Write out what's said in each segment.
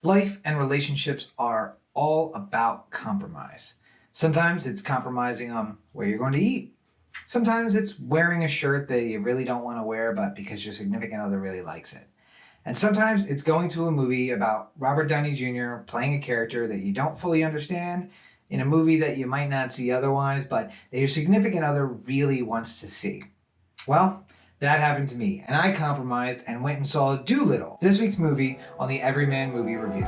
Life and relationships are all about compromise. Sometimes it's compromising on where you're going to eat. Sometimes it's wearing a shirt that you really don't want to wear, but because your significant other really likes it. And sometimes it's going to a movie about Robert Downey Jr. playing a character that you don't fully understand in a movie that you might not see otherwise, but that your significant other really wants to see. Well, that happened to me, and I compromised and went and saw Dolittle, this week's movie on the Everyman Movie review.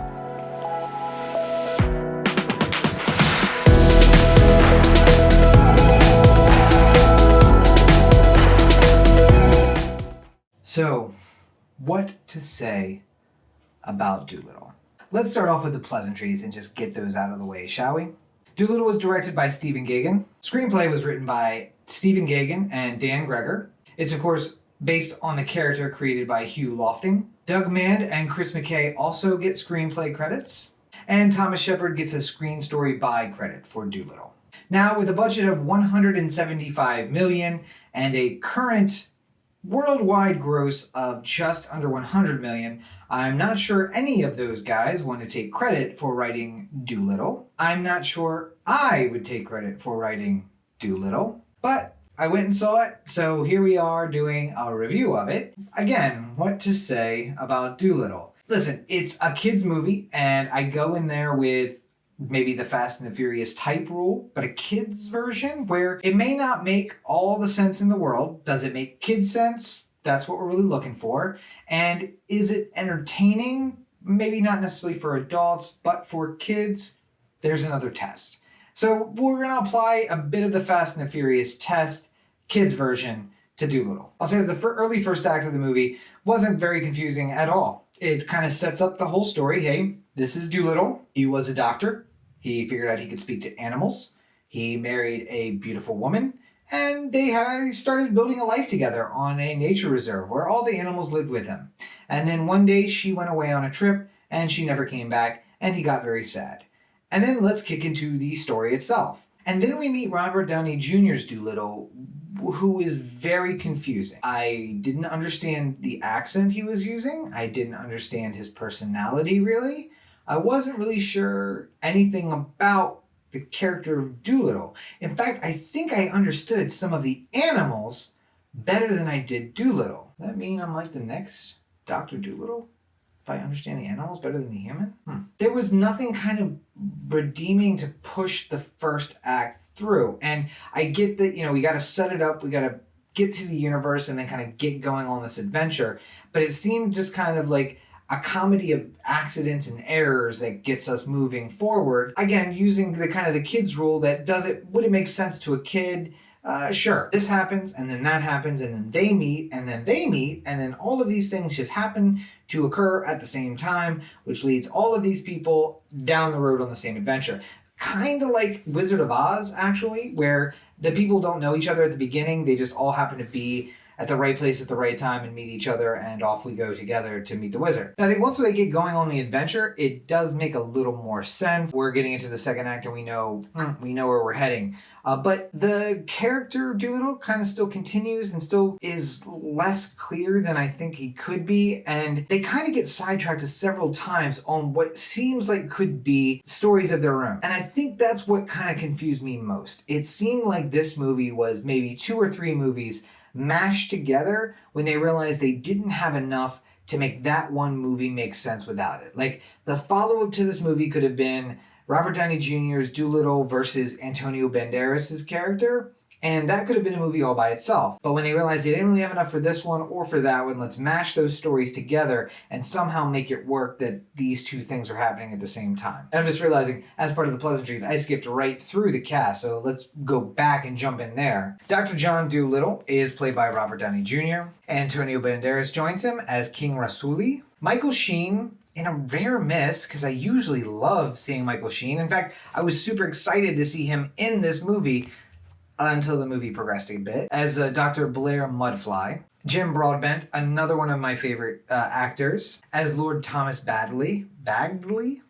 So, what to say about Dolittle? Let's start off with the pleasantries and just get those out of the way, shall we? Dolittle was directed by Stephen Gaghan. Screenplay was written by Stephen Gaghan and Dan Greger. It's, of course, based on the character created by Hugh Lofting. Doug Mand and Chris McKay also get screenplay credits. And Thomas Shepard gets a screen story by credit for Dolittle. Now, with a budget of $175 million and a current worldwide gross of just under $100 million, I'm not sure any of those guys want to take credit for writing Dolittle. I'm not sure I would take credit for writing Dolittle, but I went and saw it, so here we are doing a review of it. Again, what to say about Dolittle? Listen, it's a kid's movie, and I go in there with maybe the Fast and the Furious type rule, but a kid's version where it may not make all the sense in the world. Does it make kid sense? That's what we're really looking for. And is it entertaining? Maybe not necessarily for adults, but for kids, there's another test. So we're going to apply a bit of the Fast and the Furious test, kids version, to Dolittle. I'll say that the early first act of the movie wasn't very confusing at all. It kind of sets up the whole story. Hey, this is Dolittle. He was a doctor. He figured out he could speak to animals. He married a beautiful woman, and they started building a life together on a nature reserve where all the animals lived with him. And then one day she went away on a trip, and she never came back, and he got very sad. And then let's kick into the story itself. And then we meet Robert Downey Jr.'s Dolittle, who is very confusing. I didn't understand the accent he was using. I didn't understand his personality, really. I wasn't really sure anything about the character of Dolittle. In fact, I think I understood some of the animals better than I did Dolittle. Does that mean I'm like the next Dr. Dolittle? If I understand the animals better than the human? There was nothing kind of redeeming to push the first act through. And I get that, we got to set it up, we got to get to the universe and then kind of get going on this adventure. But it seemed just kind of like a comedy of accidents and errors that gets us moving forward. Again, using the kind of the kids rule that would it make sense to a kid? Sure, this happens, and then that happens, and then they meet, and then all of these things just happen to occur at the same time, which leads all of these people down the road on the same adventure. Kind of like Wizard of Oz, actually, where the people don't know each other at the beginning, they just all happen to be at the right place at the right time and meet each other, and off we go together to meet the wizard. And I think once they get going on the adventure, it does make a little more sense. We're getting into the second act and we know where we're heading. But the character Dolittle kind of still continues and still is less clear than I think he could be. And they kind of get sidetracked several times on what seems like could be stories of their own. And I think that's what kind of confused me most. It seemed like this movie was maybe 2 or 3 movies mashed together when they realized they didn't have enough to make that one movie make sense without it. Like, the follow-up to this movie could have been Robert Downey Jr.'s Dolittle versus Antonio Banderas' character, and that could have been a movie all by itself. But when they realized they didn't really have enough for this one or for that one, let's mash those stories together and somehow make it work that these two things are happening at the same time. And I'm just realizing, as part of the pleasantries, I skipped right through the cast, so let's go back and jump in there. Dr. John Dolittle is played by Robert Downey Jr. Antonio Banderas joins him as King Rasuli. Michael Sheen, in a rare miss, because I usually love seeing Michael Sheen. In fact, I was super excited to see him in this movie until the movie progressed a bit, as Dr. Blair Mudfly. Jim Broadbent, another one of my favorite actors, as Lord Thomas Bagley.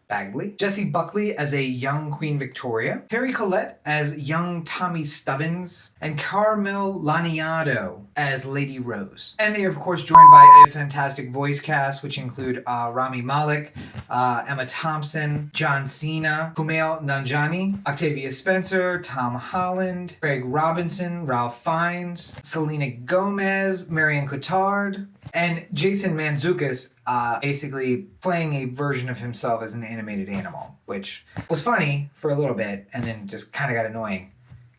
Bagley, Jessie Buckley as a young Queen Victoria, Harry Collette as young Tommy Stubbins, and Carmel Laniado as Lady Rose. And they are, of course, joined by a fantastic voice cast, which include Rami Malek, Emma Thompson, John Cena, Kumail Nanjiani, Octavia Spencer, Tom Holland, Craig Robinson, Ralph Fiennes, Selena Gomez, Marion Cotillard, and Jason Mantzoukas basically playing a version of himself as an animated animal, which was funny for a little bit and then just kind of got annoying.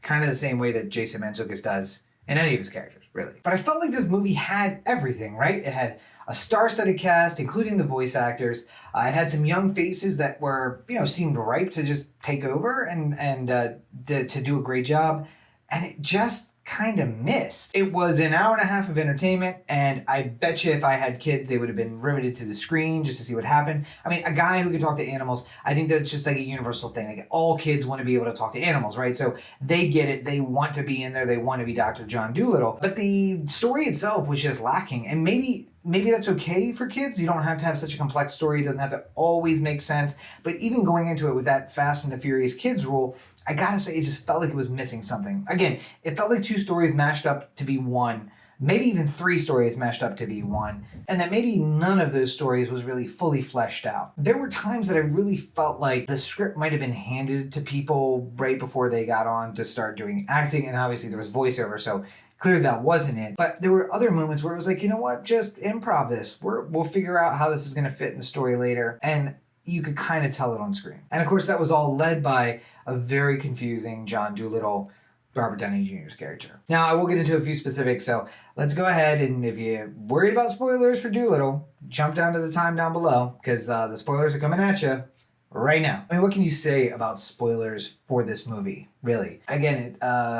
Kind of the same way that Jason Mantzoukas does in any of his characters, really. But I felt like this movie had everything, right? It had a star-studded cast, including the voice actors. It had some young faces that were, seemed ripe to just take over and to do a great job. And it just kind of missed. It was an hour and a half of entertainment, and I bet you if I had kids, they would have been riveted to the screen just to see what happened. I mean, a guy who can talk to animals, I think that's just like a universal thing. Like, all kids want to be able to talk to animals, right? So they get it. They want to be in there. They want to be Dr. John Dolittle. But the story itself was just lacking, and maybe that's okay for kids. You don't have to have such a complex story. It doesn't have to always make sense. But even going into it with that Fast and the Furious kids rule, I gotta say, it just felt like it was missing something. Again, it felt like two stories mashed up to be one, maybe even three stories mashed up to be one, and that maybe none of those stories was really fully fleshed out. There were times that I really felt like the script might have been handed to people right before they got on to start doing acting, and obviously there was voiceover, so clearly that wasn't it. But there were other moments where it was like, you know what, just improv this. We'll figure out how this is going to fit in the story later. And you could kind of tell it on screen. And of course, that was all led by a very confusing John Dolittle, Robert Downey Jr.'s character. Now, I will get into a few specifics, so let's go ahead, and if you're worried about spoilers for Dolittle, jump down to the time down below, because the spoilers are coming at you right now. I mean, what can you say about spoilers for this movie, really? Again,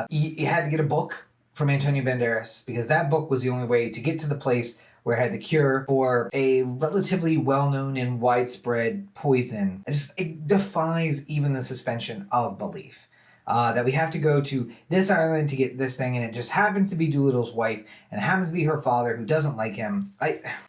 you had to get a book from Antonio Banderas, because that book was the only way to get to the place where it had the cure for a relatively well-known and widespread poison. It defies even the suspension of belief. That we have to go to this island to get this thing, and it just happens to be Doolittle's wife, and it happens to be her father who doesn't like him.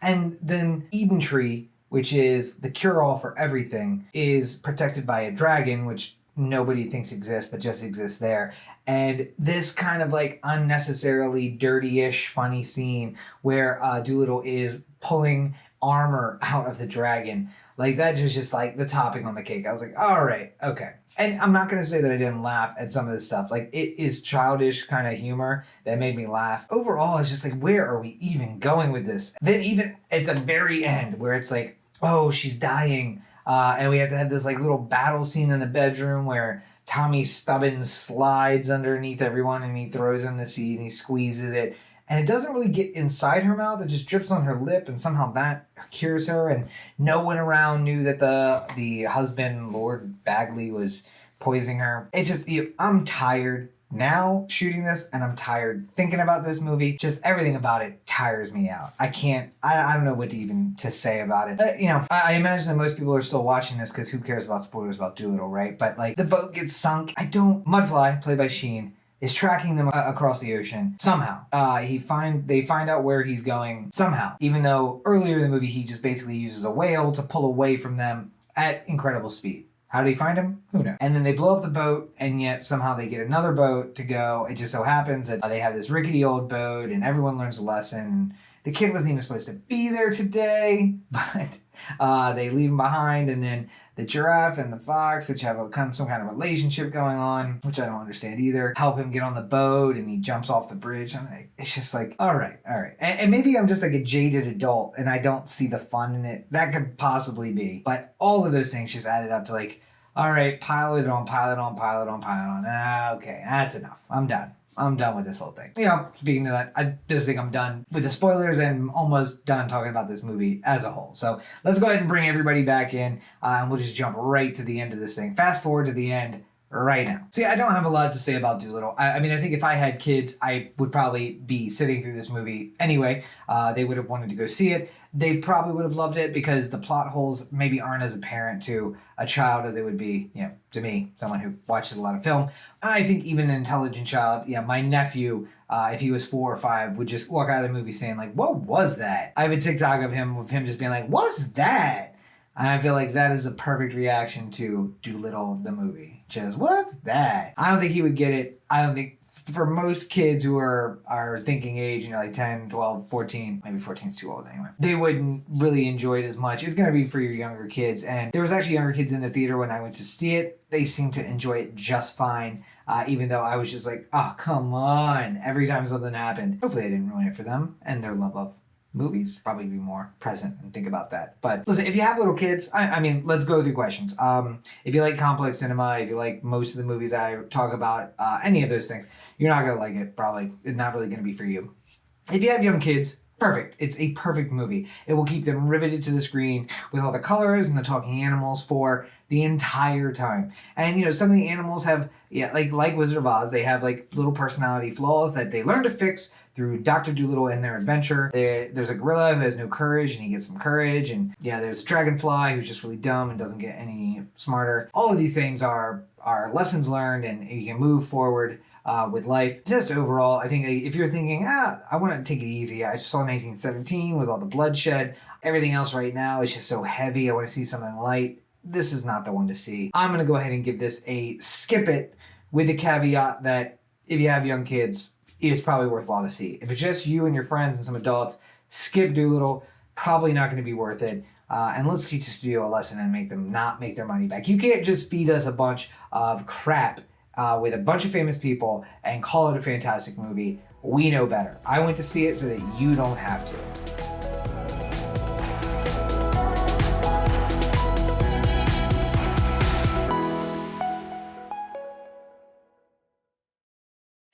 And then Eden Tree, which is the cure-all for everything, is protected by a dragon, which nobody thinks exists, but just exists there. And this kind of like unnecessarily dirty-ish funny scene where Dolittle is pulling armor out of the dragon. Like, that was just like the topping on the cake. I was like, all right, okay. And I'm not going to say that I didn't laugh at some of this stuff. Like, it is childish kind of humor that made me laugh. Overall, it's just like, where are we even going with this? Then even at the very end where it's like, oh, she's dying. And we have to have this like little battle scene in the bedroom where Tommy Stubbins slides underneath everyone and he throws in the seed and he squeezes it. And it doesn't really get inside her mouth. It just drips on her lip, and somehow that cures her. And no one around knew that the husband, Lord Bagley, was poisoning her. It's just, I'm tired now shooting this, and I'm tired thinking about this movie. Just everything about it tires me out. I don't know what to even to say about it. I imagine that most people are still watching this because who cares about spoilers about Dolittle, right? But like, the boat gets sunk. Mudfly, played by Sheen, is tracking them across the ocean somehow. They find out where he's going somehow, even though earlier in the movie he just basically uses a whale to pull away from them at incredible speed. How did he find him? Who knows? And then they blow up the boat, and yet somehow they get another boat to go. It just so happens that they have this rickety old boat, and everyone learns a lesson. The kid wasn't even supposed to be there today, but they leave him behind, and then the giraffe and the fox, which have some kind of relationship going on, which I don't understand either, help him get on the boat, and he jumps off the bridge. It's just like, all right. And maybe I'm just like a jaded adult, and I don't see the fun in it. That could possibly be. But all of those things just added up to like, all right, pile it on. Okay, that's enough. I'm done with this whole thing. Speaking of that, I just think I'm done with the spoilers and almost done talking about this movie as a whole. So let's go ahead and bring everybody back in, and we'll just jump right to the end of this thing. Fast forward to the end right now. So I don't have a lot to say about Dolittle. I mean, I think if I had kids, I would probably be sitting through this movie anyway. They would have wanted to go see it. They probably would have loved it because the plot holes maybe aren't as apparent to a child as they would be, to me, someone who watches a lot of film. I think even an intelligent child, my nephew, if he was 4 or 5, would just walk out of the movie saying like, what was that? I have a TikTok of him just being like, what's that? And I feel like that is the perfect reaction to Dolittle the movie. Just, what's that? I don't think he would get it. I don't think, for most kids who are thinking age, like 10, 12, 14, maybe 14 is too old anyway, they wouldn't really enjoy it as much. It's going to be for your younger kids. And there was actually younger kids in the theater when I went to see it. They seemed to enjoy it just fine. Even though I was just like, oh, come on, every time something happened. Hopefully I didn't ruin it for them and their love of movies. Probably be more present and think about that. But listen, if you have little kids, I mean, let's go through questions. If you like complex cinema, if you like most of the movies I talk about, any of those things, you're not going to like it, probably. It's not really going to be for you. If you have young kids, perfect. It's a perfect movie. It will keep them riveted to the screen with all the colors and the talking animals for the entire time. And some of the animals have, like Wizard of Oz, they have like little personality flaws that they learn to fix through Dr. Dolittle and their adventure. There's a gorilla who has no courage and he gets some courage. And there's a dragonfly who's just really dumb and doesn't get any smarter. All of these things are lessons learned, and you can move forward with life. Just overall, I think if you're thinking, I want to take it easy. I just saw 1917 with all the bloodshed. Everything else right now is just so heavy. I want to see something light. This is not the one to see. I'm going to go ahead and give this a skip it, with the caveat that if you have young kids, it's probably worthwhile to see. If it's just you and your friends and some adults, skip Dolittle. Probably not going to be worth it. And let's teach the studio a lesson and make them not make their money back. You can't just feed us a bunch of crap with a bunch of famous people and call it a fantastic movie. We know better. I went to see it so that you don't have to.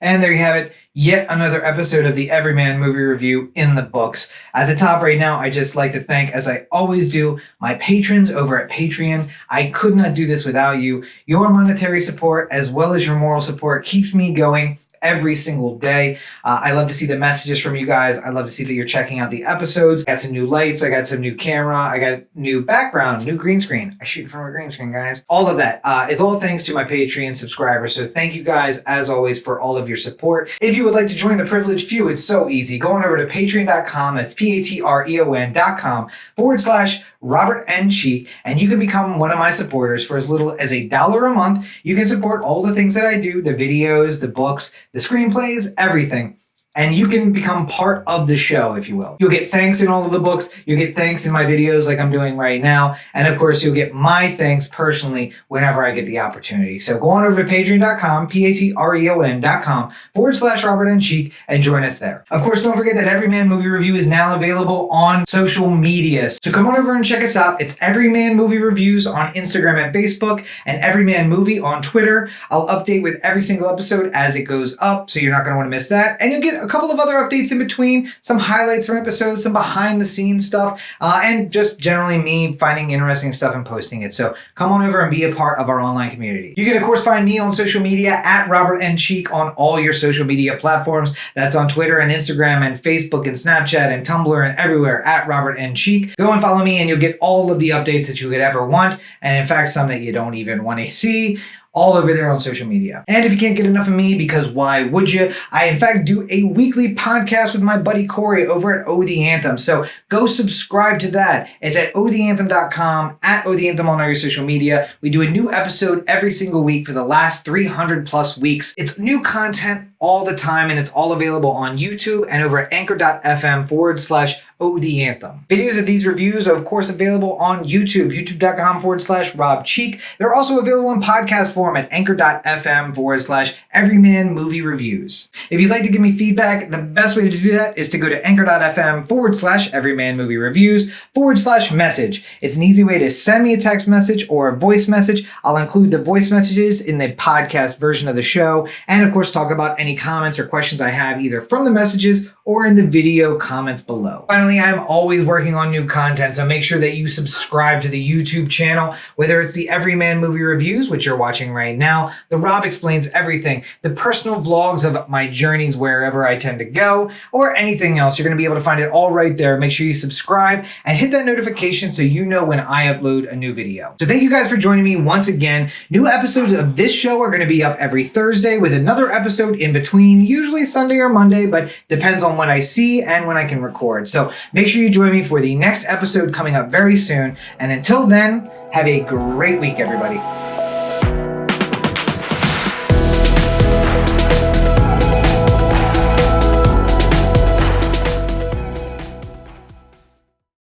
And there you have it, yet another episode of the Everyman Movie Review in the books. At the top right now, I just like to thank, as I always do, my patrons over at Patreon. I could not do this without you. Your monetary support, as well as your moral support, keeps me going every single day. I love to see the messages from you guys. I love to see that you're checking out the episodes. I got some new lights. I got some new camera. I got new background, new green screen. I shoot from a green screen, guys. All of that. It's all thanks to my Patreon subscribers. So thank you guys, as always, for all of your support. If you would like to join the privileged few, it's so easy. Go on over to patreon.com. That's patreon.com/Robert N. Cheek, and you can become one of my supporters for as little as $1 a month. You can support all the things that I do, the videos, the books, the screenplays, everything. And you can become part of the show, if you will. You'll get thanks in all of the books. You'll get thanks in my videos like I'm doing right now. And of course, you'll get my thanks personally whenever I get the opportunity. So go on over to patreon.com, patreon.com/Robert N. Cheek, and join us there. Of course, don't forget that Everyman Movie Review is now available on social media. So come on over and check us out. It's Everyman Movie Reviews on Instagram and Facebook, and Everyman Movie on Twitter. I'll update with every single episode as it goes up, so you're not going to want to miss that. And you'll get a couple of other updates in between, some highlights from episodes, some behind the scenes stuff, and just generally me finding interesting stuff and posting it. So come on over and be a part of our online community. You can of course find me on social media at Robert N. Cheek on all your social media platforms. That's on Twitter and Instagram and Facebook and Snapchat and Tumblr and everywhere at Robert N. Cheek. Go and follow me and you'll get all of the updates that you could ever want, and in fact some that you don't even want to see, all over there on social media. And if you can't get enough of me, because why would you? I, in fact, do a weekly podcast with my buddy Corey over at Oh The Anthem. So go subscribe to that. It's at ohtheanthem.com, at Oh The Anthem on all your social media. We do a new episode every single week for the last 300 plus weeks. It's new content all the time, and it's all available on YouTube and over at anchor.fm/Oh The Anthem. Videos of these reviews are, of course, available on YouTube, youtube.com/Rob Cheek. They're also available in podcast form at anchor.fm/Everyman Movie Reviews. If you'd like to give me feedback, the best way to do that is to go to anchor.fm/Everyman Movie Reviews/message. It's an easy way to send me a text message or a voice message. I'll include the voice messages in the podcast version of the show, and of course, talk about any comments or questions I have either from the messages or in the video comments below. Finally, I'm always working on new content, so make sure that you subscribe to the YouTube channel, whether it's the Everyman Movie Reviews, which you're watching right now, the Rob Explains Everything, the personal vlogs of my journeys wherever I tend to go, or anything else. You're going to be able to find it all right there. Make sure you subscribe and hit that notification so you know when I upload a new video. So thank you guys for joining me once again. New episodes of this show are going to be up every Thursday with another episode in between, usually Sunday or Monday, but depends on what I see and when I can record. So make sure you join me for the next episode coming up very soon. And until then, have a great week, everybody.